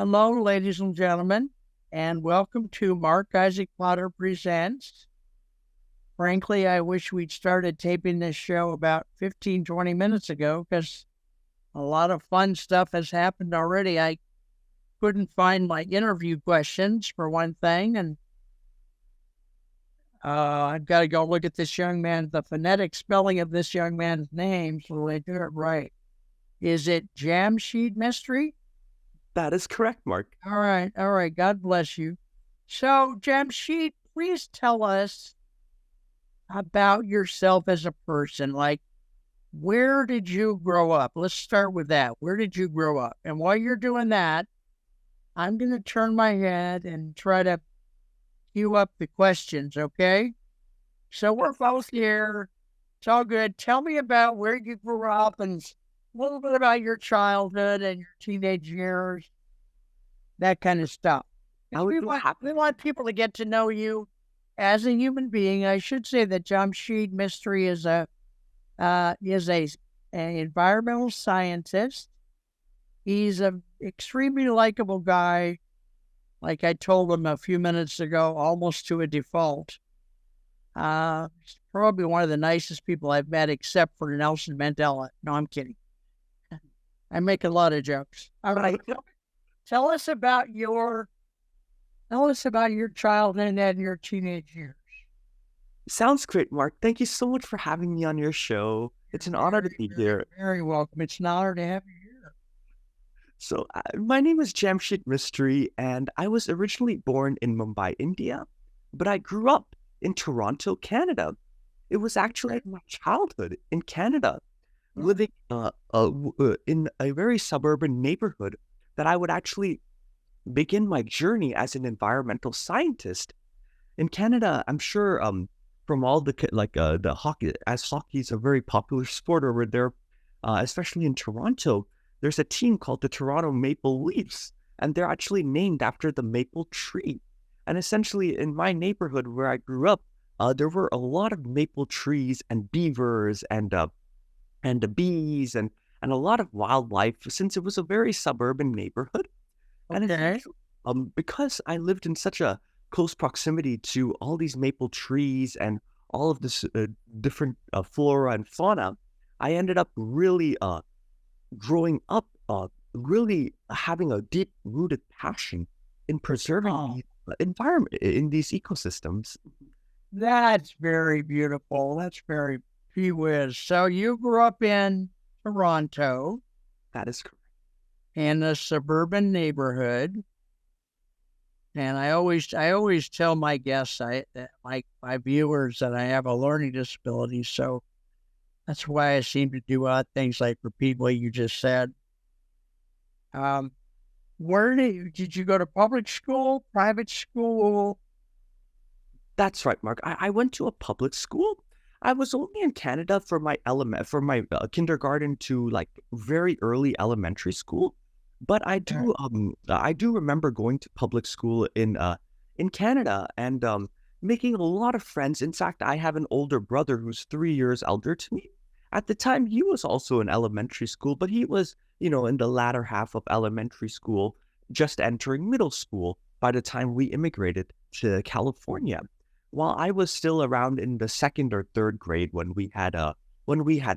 Hello, ladies and gentlemen, and welcome to Mark Isaac Potter Presents. Frankly, I wish we'd started taping this show about 15, 20 minutes ago because a lot of fun stuff has happened already. I couldn't find my interview questions, for one thing, and I've got to go look at this young man, the phonetic spelling of this young man's name, so I do it right. Is it Jamsheed Mistry? That is correct, Mark. All right. God bless you. So, Jamsheed, please tell us about yourself as a person. Like, where did you grow up? Let's start with that. Where did you grow up? And while you're doing that, I'm going to turn my head and try to queue up the questions, okay? So we're both here. It's all good. Tell me about where you grew up and a little bit about your childhood and your teenage years, that kind of stuff. I would be happy. We want people to get to know you as a human being. I should say that Jamsheed Mistry is a environmental scientist. He's an extremely likable guy. Like I told him a few minutes ago, almost to a default. He's probably one of the nicest people I've met, except for Nelson Mandela. No, I'm kidding. I make a lot of jokes. All right. Tell us about your childhood and your teenage years. Sounds great, Mark. Thank you so much for having me on your show. It's an honor to be here. Very welcome. It's an honor to have you here. So, my name is Jamsheed Mistry, and I was originally born in Mumbai, India, but I grew up in Toronto, Canada. It was actually my childhood in Canada, living in a very suburban neighborhood that I would actually begin my journey as an environmental scientist. In Canada, I'm sure from all the hockey, as hockey is a very popular sport over there, especially in Toronto, there's a team called the Toronto Maple Leafs, and they're actually named after the maple tree. And essentially, in my neighborhood where I grew up, there were a lot of maple trees and beavers and the bees and a lot of wildlife, since it was a very suburban neighborhood. Okay. And because I lived in such a close proximity to all these maple trees and all of this different flora and fauna, I ended up really growing up, really having a deep-rooted passion in preserving the environment in these ecosystems. That's very beautiful. That's very gee whiz. So you grew up in Toronto That is correct. in a suburban neighborhood. And I always tell my guests, my viewers, that I have a learning disability. So that's why I seem to do odd things like repeat what you just said. Where did you go to public school, private school? That's right, Mark. I went to a public school. I was only in Canada for my kindergarten to like very early elementary school, but I do remember going to public school in Canada and making a lot of friends. In fact, I have an older brother who's 3 years elder to me. At the time, he was also in elementary school, but he was, in the latter half of elementary school, just entering middle school by the time we immigrated to California. While I was still around in the second or third grade when we had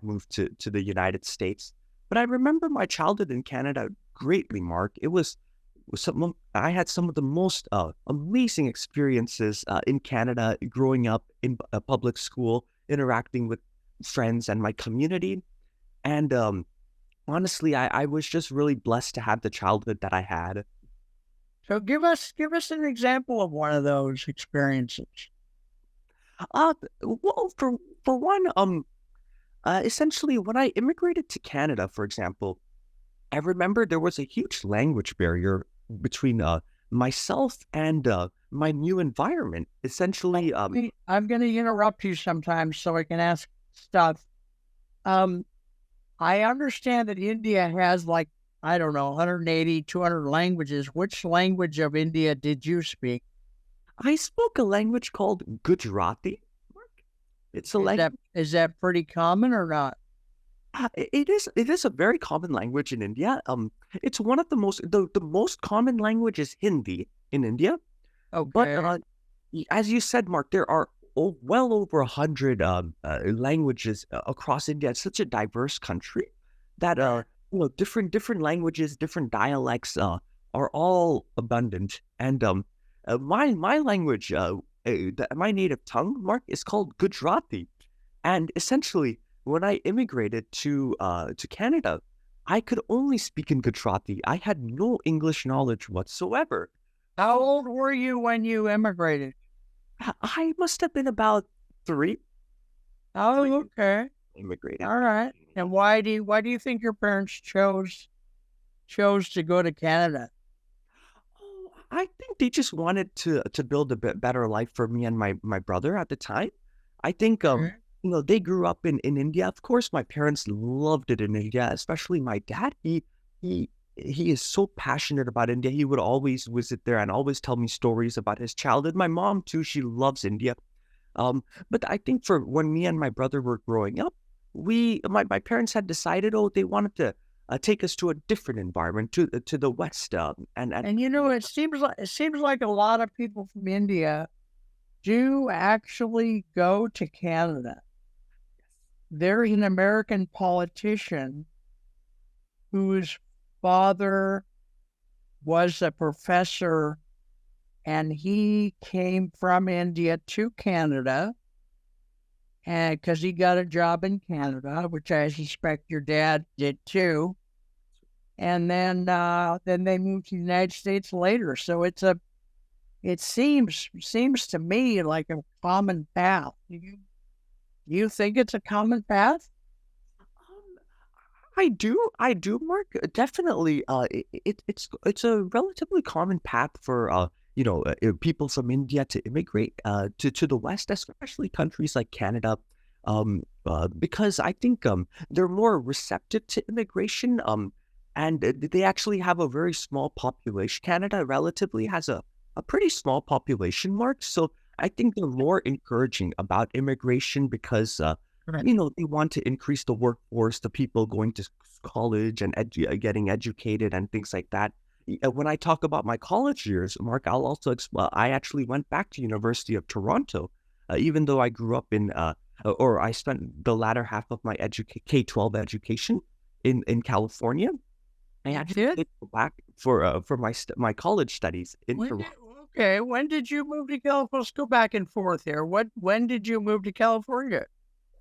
moved to the United States. But I remember my childhood in Canada greatly, Mark. I had some of the most amazing experiences in Canada growing up in a public school, interacting with friends and my community. And honestly, I was just really blessed to have the childhood that I had. So give us an example of one of those experiences. Well, for one, essentially, when I immigrated to Canada, for example, I remember there was a huge language barrier between myself and my new environment. Essentially, I'm going to interrupt you sometimes so I can ask stuff. I understand that India has like, I don't know, 180, 200 languages. Which language of India did you speak? I spoke a language called Gujarati. Mark. It's a language. Is that pretty common or not? It is a very common language in India. It's one of the most common language is Hindi in India. But Okay. as you said, Mark, there are well over 100 languages across India. It's such a diverse country that Right. different languages, different dialects are all abundant. And my language, my native tongue, Mark, is called Gujarati. And essentially, when I immigrated to Canada, I could only speak in Gujarati. I had no English knowledge whatsoever. How old were you when you immigrated? I must have been about 3, 3 Oh, years okay. immigrating. All right. And why do you think your parents chose to go to Canada? Oh, I think they just wanted to build a bit better life for me and my brother at the time. I think Okay. they grew up in India. Of course, my parents loved it in India, especially my dad. He he is so passionate about India. He would always visit there and always tell me stories about his childhood. My mom too, she loves India. But I think for when me and my brother were growing up, my parents had decided, oh, they wanted to take us to a different environment, to the West, and And it seems like a lot of people from India do actually go to Canada. There's an American politician whose father was a professor, and he came from India to Canada, and because he got a job in Canada, which I suspect your dad did too. And then they moved to the United States later. So it seems to me like a common path. Do you think it's a common path? um, I do, Mark. Definitely. It's a relatively common path for people from India to immigrate to the West, especially countries like Canada, because I think they're more receptive to immigration. And they actually have a very small population. Canada relatively has a pretty small population, Mark. So I think they're more encouraging about immigration because Right. they want to increase the workforce, the people going to college and getting educated and things like that. When I talk about my college years, Mark, I'll also I actually went back to University of Toronto, even though I grew up or I spent the latter half of my K-12 education in California. I You actually did? did go back for my college studies in When Toronto. did okay, when did you move to California? Let's go back and forth here. When did you move to California?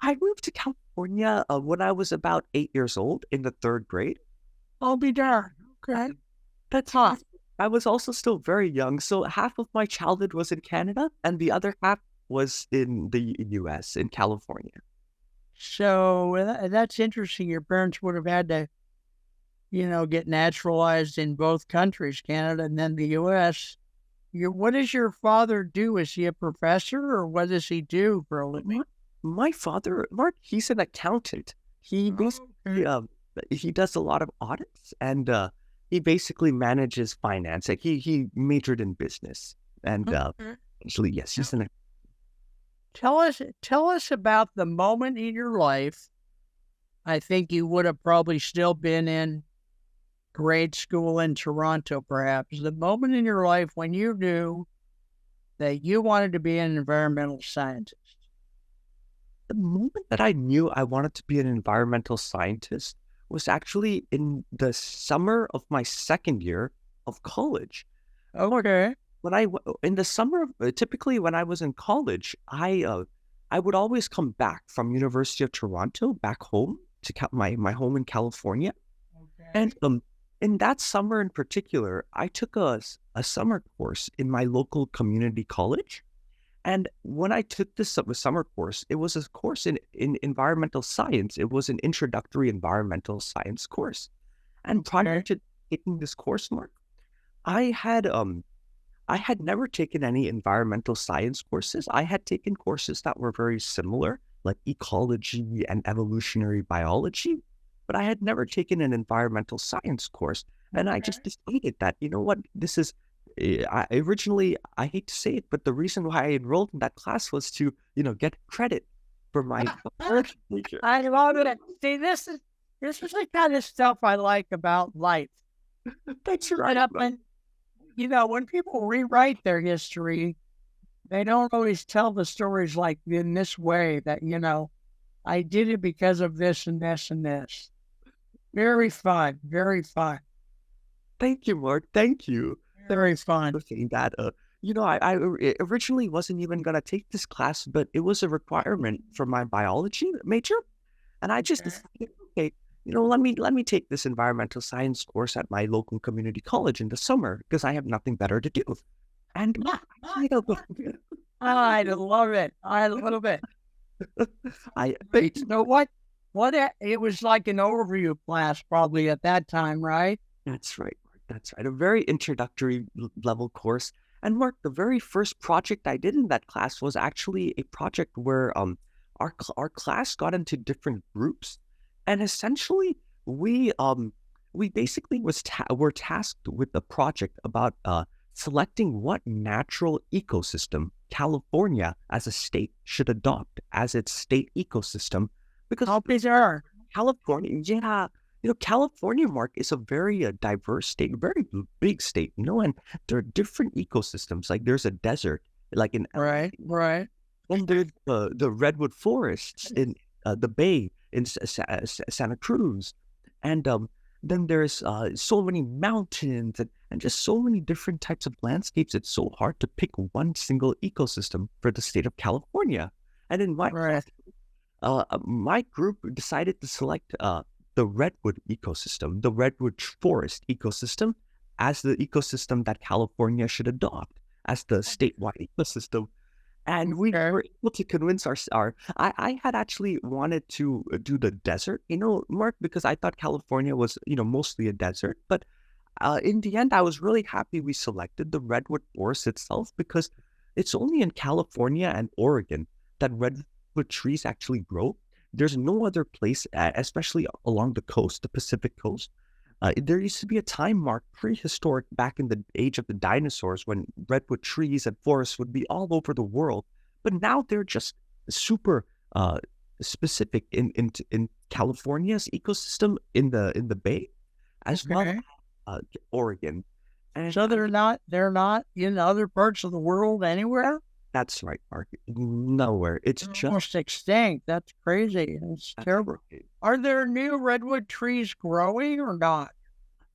I moved to California when I was about 8 years old in the third grade. I'll be darned. Okay. Um, That's Huh. I was also still very young, so half of my childhood was in Canada, and the other half was in the US, in California. So that's interesting. Your parents would have had to, get naturalized in both countries, Canada and then the U.S. What does your father do? Is he a professor, or what does he do for a living? My father, Mark, he's an accountant. He basically Okay. he does a lot of audits and he basically manages finance. Like he majored in business and Okay. actually yes, Tell he's an tell us about the moment in your life. I think you would have probably still been in grade school in Toronto, perhaps. The moment in your life when you knew that you wanted to be an environmental scientist. the moment that I knew I wanted to be an environmental scientist was actually in the summer of my second year of college. Mark, Okay. in the summer, typically when I was in college, I would always come back from University of Toronto back home to my home in California, and Okay. in that summer in particular, I took a summer course in my local community college. And when I took this summer course, it was a course in environmental science. It was an introductory environmental science course. And prior Okay. to taking this course, Mark, I had I had never taken any environmental science courses. I had taken courses that were very similar, like ecology and evolutionary biology, but I had never taken an environmental science course. And I Okay. just decided that, you know what, this is. I hate to say it, but the reason why I enrolled in that class was to, get credit for my biology major. I love it. See, this is the kind of stuff I like about life. That's And right. up and when people rewrite their history, they don't always tell the stories like in this way that, I did it because of this and this and this. Very fun. Very fun. Thank you, Mark. Thank you. Very fun. Saying that, I originally wasn't even gonna take this class, but it was a requirement for my biology major, and I just Okay. decided, okay, let me take this environmental science course at my local community college in the summer because I have nothing better to do. And I don't know, I love it. I love it. I Great. So it was like an overview class probably at that time, right? That's right, Mark. That's right. A very introductory level course. And Mark, the very first project I did in that class was actually a project where our class got into different groups, and essentially we basically were tasked with a project about selecting what natural ecosystem California as a state should adopt as its state ecosystem, because How bizarre. California, yeah, California, Mark, is a very diverse state, very big state, and there are different ecosystems. Like there's a desert, like in LA, Right, right. and there's the redwood forests in the Bay in Santa Cruz, and then there's so many mountains and just so many different types of landscapes. It's so hard to pick one single ecosystem for the state of California. And in my Right. my group decided to select the redwood ecosystem, the redwood forest ecosystem, as the ecosystem that California should adopt as the statewide ecosystem. And we Okay. were able to convince I had actually wanted to do the desert, Mark, because I thought California was, mostly a desert. But in the end, I was really happy we selected the redwood forest itself because it's only in California and Oregon that redwood trees actually grow. There's no other place, especially along the coast, the Pacific coast. There used to be a time, Mark, prehistoric, back in the age of the dinosaurs, when redwood trees and forests would be all over the world. But now they're just super specific in California's ecosystem in the Bay, as well Okay. as Oregon. And So they're not in other parts of the world anywhere? that's right, Mark. Nowhere. It's They're just almost extinct. That's crazy. That's that's terrible. right. Are there new redwood trees growing or not?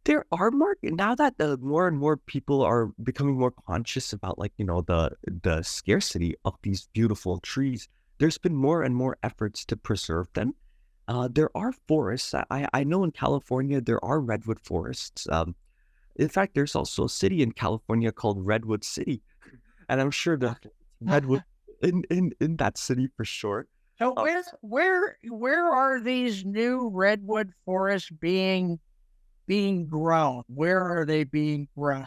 There are, Mark, now that more and more people are becoming more conscious about, like, the scarcity of these beautiful trees. There's been more and more efforts to preserve them. There are forests. I know in California there are redwood forests. In fact, there's also a city in California called Redwood City, and I'm sure that redwood in that city for sure. So Uh, where are these new redwood forests being grown? Where are they being grown?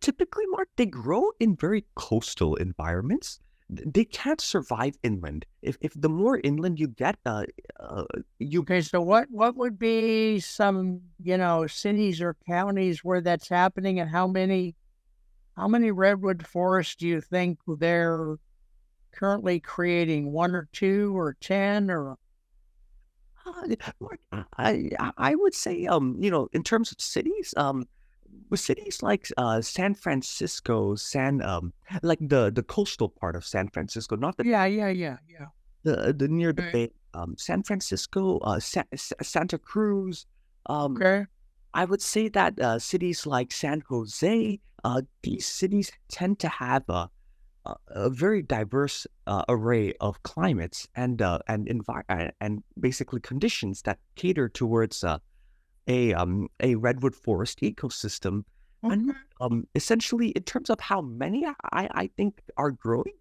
Typically, Mark, they grow in very coastal environments. They can't survive inland. If the more inland you get, you Okay, so what would be some, cities or counties where that's happening, and how many redwood forests do you think they're currently creating? One or two or 10 or Mark, I would say, in terms of cities, with cities like San Francisco, like the coastal part of San Francisco, not yeah, yeah, yeah, yeah. the near the Okay. bay, San Francisco, Santa Cruz. Um, Okay. I would say that cities like San Jose, these cities tend to have a very diverse array of climates and basically conditions that cater towards a redwood forest ecosystem. And Okay. essentially, in terms of how many I think are growing,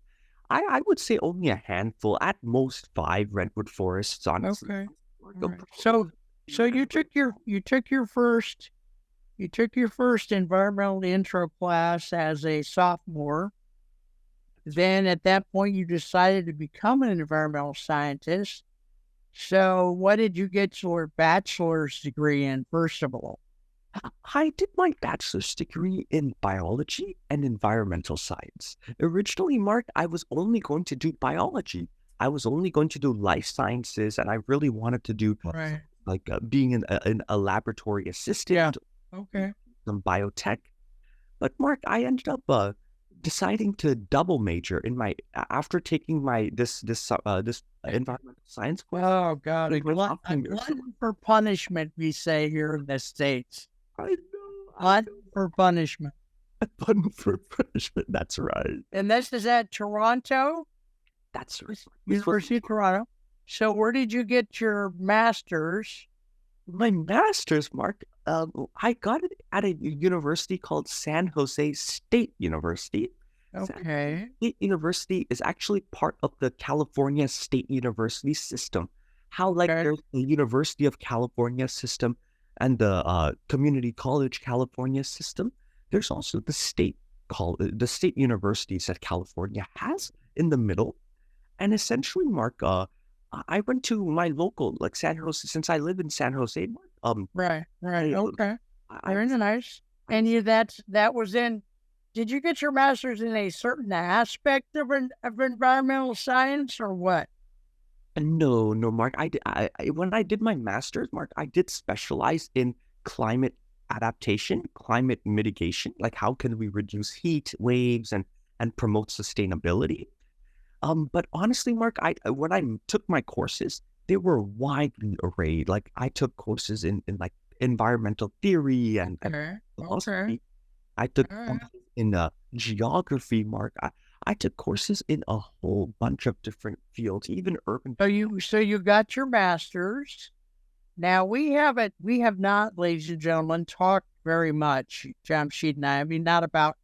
I would say only a handful, at most five redwood forests, honestly. Okay. Or All the right. So you took your first environmental intro class as a sophomore. Then at that point you decided to become an environmental scientist. So what did you get your bachelor's degree in, first of all? I did my bachelor's degree in biology and environmental science. Originally, Mark, I was only going to do biology, I was only going to do life sciences, and I really wanted to do Right. like being a laboratory Yeah. assistant, Okay. some biotech. But Mark, I ended up deciding to double major in my after taking my this environmental science course. Oh God, In my sophomore a year. So glutton for punishment, we say here in the States. I Glutton know, for punishment. button for punishment. That's right. And this is at Toronto, That's right. This was University of Toronto. So where did you get your master's? my master's, Mark. I got it at a university called San Jose State University. San Jose Okay. State University is actually part of the California State University system. How like Okay. there's the University of California system and the Community College California system. There's also the state universities that California has in the middle. And essentially, Mark, I went to my local, like San Jose, since I live in San Jose, Mark. Right. Right. I, Okay. I, Very nice. I And you that was in. Did you get your master's in a certain aspect of environmental science or what? no, no, Mark. When I did my master's, Mark, I did specialize in climate adaptation, climate mitigation, like how can we reduce heat waves and promote sustainability. But honestly, Mark, when I took my courses, they were widely arrayed. Like I took courses in like environmental theory and Okay. Okay. philosophy. I took All right. courses in geography, Mark. I took courses in a whole bunch of different fields, even urban. So you got your master's. Now we have not, ladies and gentlemen, talked very much, Jamsheed and I. I mean, not about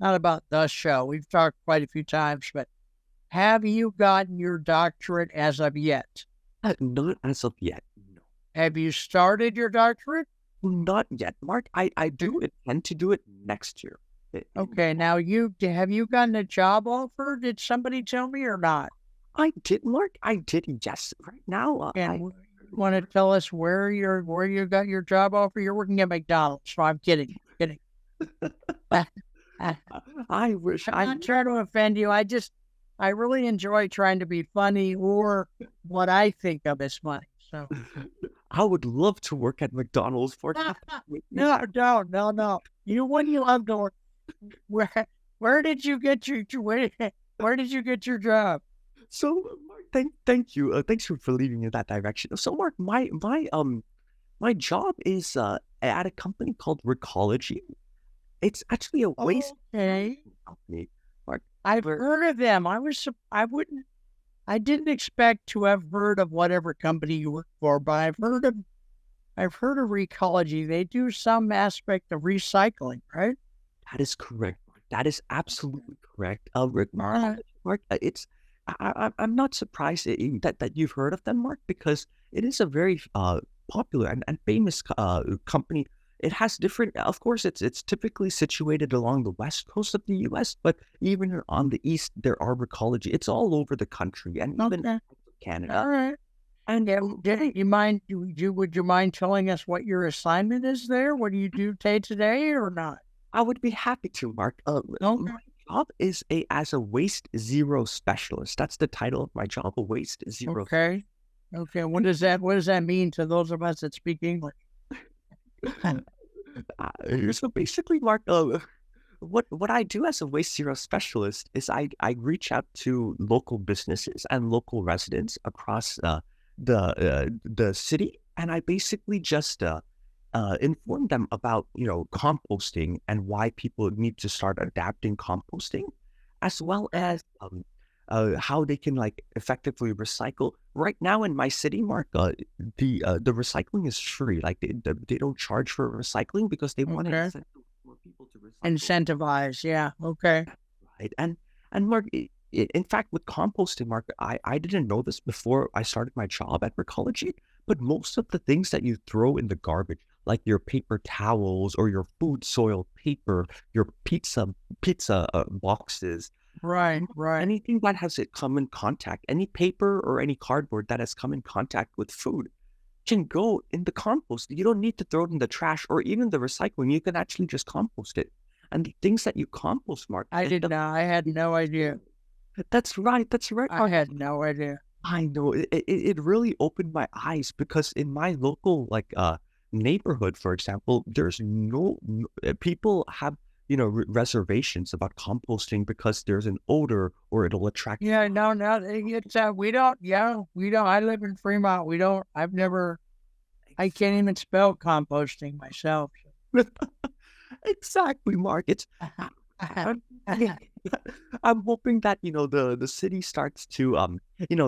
the show. We've talked quite a few times, but have you gotten your doctorate as of yet? Not as of yet. No, Have you started your doctorate? not yet, Mark. I do intend to do it next year. Okay, now have you gotten a job offer? Did somebody tell me or not? I did, Mark. I did. Yes. Right now, And want to tell us where you got your job offer? You're working at McDonald's. So I'm kidding. Kidding. I'm I wish not trying to offend you. I really enjoy trying to be funny or what I think of as funny. So I would love to work at McDonald's for no. When you love to work, where did you get where did you get your job? So, Mark, thank you. Thanks for leading in that direction. So, Mark, my job is at a company called Recology. It's actually a waste Okay. company. Mark, I've where heard of them. I didn't expect to have heard of whatever company you work for, but I've heard of Recology. They do some aspect of recycling, right? that is correct. Mark. That is absolutely correct. All right. Mark, I'm not surprised that you've heard of them, Mark, because it is a very popular and famous company. It has different, of course, it's typically situated along the west coast of the U.S., but even on the east, there are Recology. It's all over the country and even Okay. All Canada. right. And Yeah, you mind? Would you mind telling us what your assignment is there? What do you do day to day, or not? I would be happy to, Mark. Okay. My job is as a waste zero specialist. That's the title of my job, a waste zero. Okay. Okay. What does that mean to those of us that speak English? So basically, Mark, what I do as a waste zero specialist is I reach out to local businesses and local residents across the city, and I basically just inform them about composting and why people need to start adapting composting, as well as how they can like effectively recycle. Right now in my city, Mark, the recycling is free. Like they don't charge for recycling because they want to Okay. incentivize more people to recycle. Incentivize. Yeah. Okay. Right. And Mark, in fact, with composting, Mark, I didn't know this before I started my job at Recology, but most of the things that you throw in the garbage, like your paper towels or your food soil paper, your pizza boxes, Right. Right. anything that has it come in contact, any paper or any cardboard that has come in contact with food can go in the compost. You don't need to throw it in the trash or even the recycling. You can actually just compost it. And the things that you compost, Mark, I end didn't up know. I had no idea. That's right, I Mark. had no idea. I know it really opened my eyes because in my local neighborhood, for example, there's people have reservations about composting because there's an odor or it'll attract Yeah, no, no, it's we don't. Yeah, we don't. I live in Fremont. We don't. I've never. I flies. can't even spell composting myself. Exactly, Mark. It's I'm, I'm hoping that the city starts to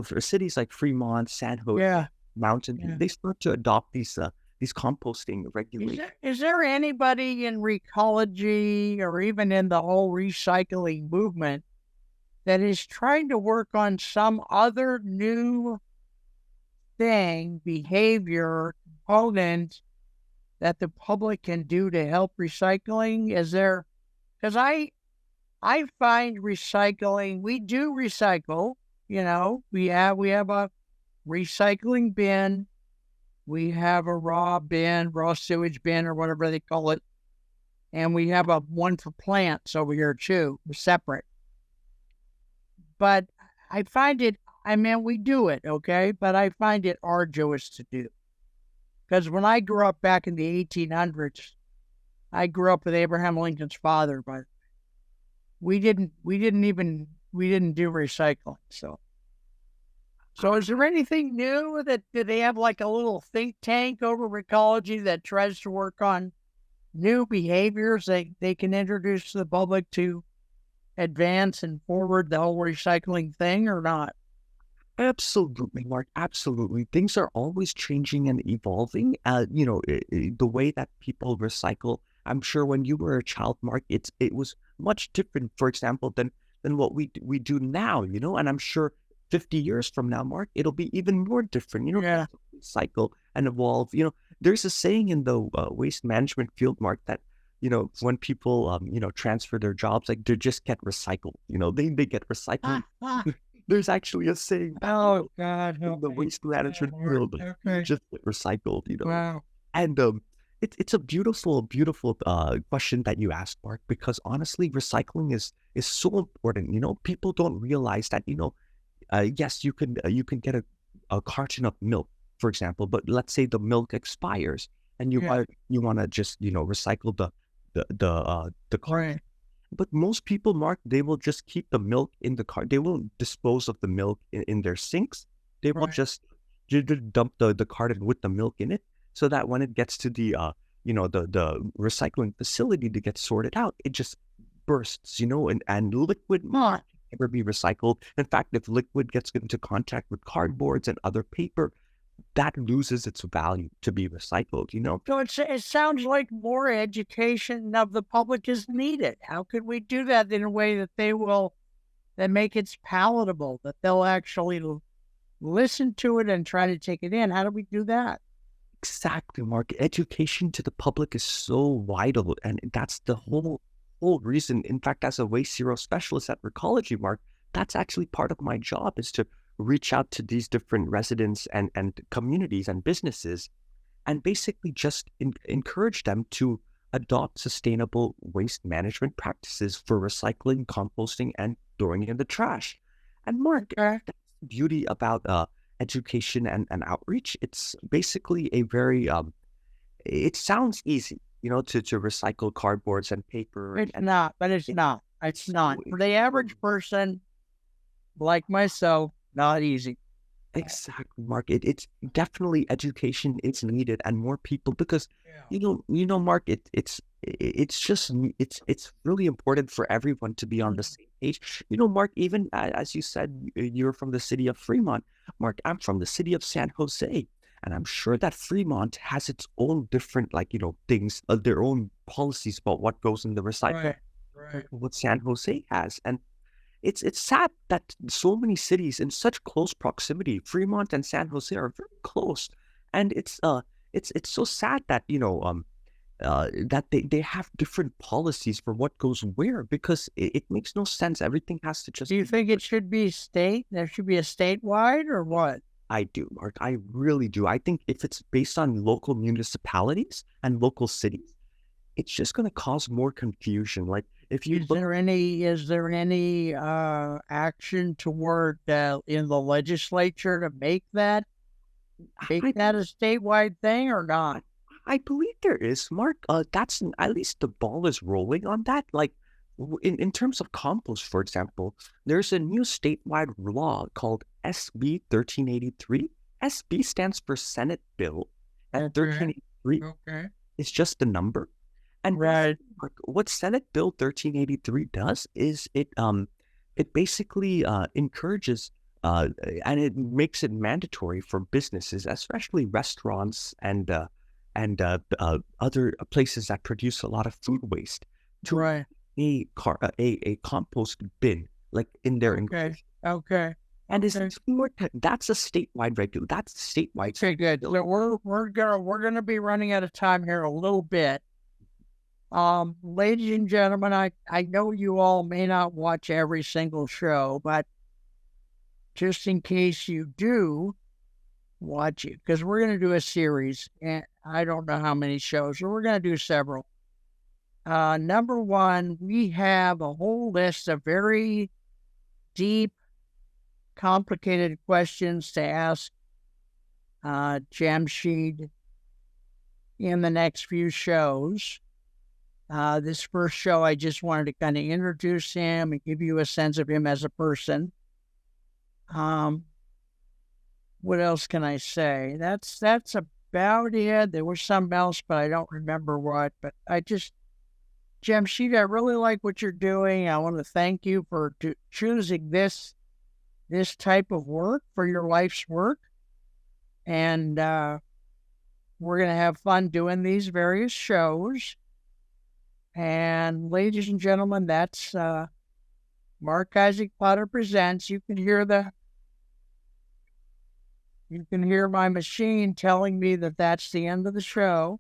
for cities like Fremont, San Jose, Yeah, Mountain View, yeah. they start to adopt these composting regulations. Is there anybody in recology or even in the whole recycling movement that is trying to work on some other new thing, behavior, component that the public can do to help recycling? Is there? Because I find recycling. We do recycle. We have a recycling bin. We have a raw bin, raw sewage bin, or whatever they call it, and we have a one for plants over here too, separate. But I find it. I mean, we do it, okay, but I find it arduous to do because when I grew up back in the 1800s, I grew up with Abraham Lincoln's father, but we didn't do recycling. So is there anything new that do they have like a little think tank over ecology that tries to work on new behaviors they can introduce to the public to advance and forward the whole recycling thing or not? Absolutely, Mark. Absolutely. Things are always changing and evolving. The way that people recycle. I'm sure when you were a child, Mark, it was much different, for example, than what we do now, and I'm sure 50 years from now, Mark, it'll be even more different, Yeah. cycle and evolve. There's a saying in the waste management field, Mark, that when people transfer their jobs, like they just get recycled, they get recycled. Ah, ah. There's actually a saying that Oh God, in help the me. waste Oh, management Lord. field, you Okay. just get recycled, Wow. and it's a beautiful question that you asked, Mark, because honestly, recycling is so important. People don't realize that yes, you can get a carton of milk, for example, but let's say the milk expires and Yeah. you want to just recycle the carton. Right. But most people, Mark, they will just keep the milk in the car. They won't dispose of the milk in their sinks. They will Right. just dump the carton with the milk in it, so that when it gets to the recycling facility to get sorted out, it just bursts, and liquid Huh. never be recycled. In fact, if liquid gets into contact with cardboards and other paper, that loses its value to be recycled. So it sounds like more education of the public is needed. How could we do that in a way that that make it palatable, that they'll actually listen to it and try to take it in? How do we do that? Exactly, Mark. Education to the public is so vital, and that's the whole reason. In fact, as a waste zero specialist at Recology, Mark, that's actually part of my job is to reach out to these different residents and communities and businesses, and basically just encourage them to adopt sustainable waste management practices for recycling, composting, and throwing in the trash. And Mark, Okay. that's the beauty about education and outreach. It's basically a very it sounds easy, to recycle cardboards and paper It's and not, but it's it's not. It's so not. For the average person like myself, not easy. exactly, Mark. It's definitely education is needed and more people because Yeah. Mark, it's just it's really important for everyone to be on the same page. Mark, even as you said, you're from the city of Fremont. Mark, I'm from the city of San Jose. And I'm sure that Fremont has its own different, things, their own policies about what goes in the recycling, Right. Right. what San Jose has. And it's sad that so many cities in such close proximity, Fremont and San Jose are very close, and it's so sad that that they have different policies for what goes where because it makes no sense. Everything has to Do just you be. think it should be state? There should be a statewide or what? I do, Mark. I really do. I think if it's based on local municipalities and local cities, it's just going to cause more confusion. Like if you Is look, there any action toward in the legislature to make I that a statewide thing or I not? I believe there is, Mark. At least the ball is rolling on that. Like in terms of compost, for example, there's a new statewide law called SB 1383. SB stands for Senate Bill, and Okay. 1383 Okay. is just the number. And Right. basically, Mark, what Senate Bill 1383 does is it basically encourages and it makes it mandatory for businesses, especially restaurants and other places that produce a lot of food waste, to Right. a compost bin like in their Okay. enclosure. Okay. And is Okay. that's a statewide regulation. That's a statewide Okay, good. bill. So we're gonna be running out of time here a little bit. Ladies and gentlemen, I know you all may not watch every single show, but just in case you do watch it, because we're gonna do a series, and I don't know how many shows, but we're gonna do several. Number one, we have a whole list of very deep, complicated questions to ask Jamsheed in the next few shows. This first show, I just wanted to kind of introduce him and give you a sense of him as a person. Um, what else can I say? That's about it. There was something else, but I don't remember what. But Jamsheed, I really like what you're doing. I want to thank you for choosing this type of work for your life's work, and we're gonna have fun doing these various shows. And ladies and gentlemen, that's Mark Isaac Potter Presents. You can hear my machine telling me that that's the end of the show.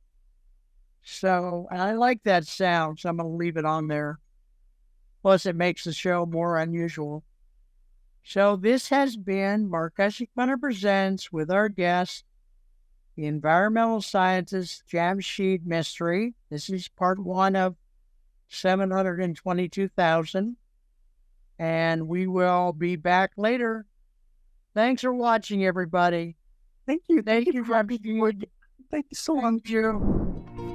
So I like that sound, so I'm going to leave it on there. Plus, it makes the show more unusual. So this has been Mark Isaac Potter Presents with our guest, the environmental scientist Jamsheed Mistry. This is part one of 722,000. And we will be back later. Thanks for watching, everybody. Thank you. Thank you, Thank you Jamsheed. so much. Thank you.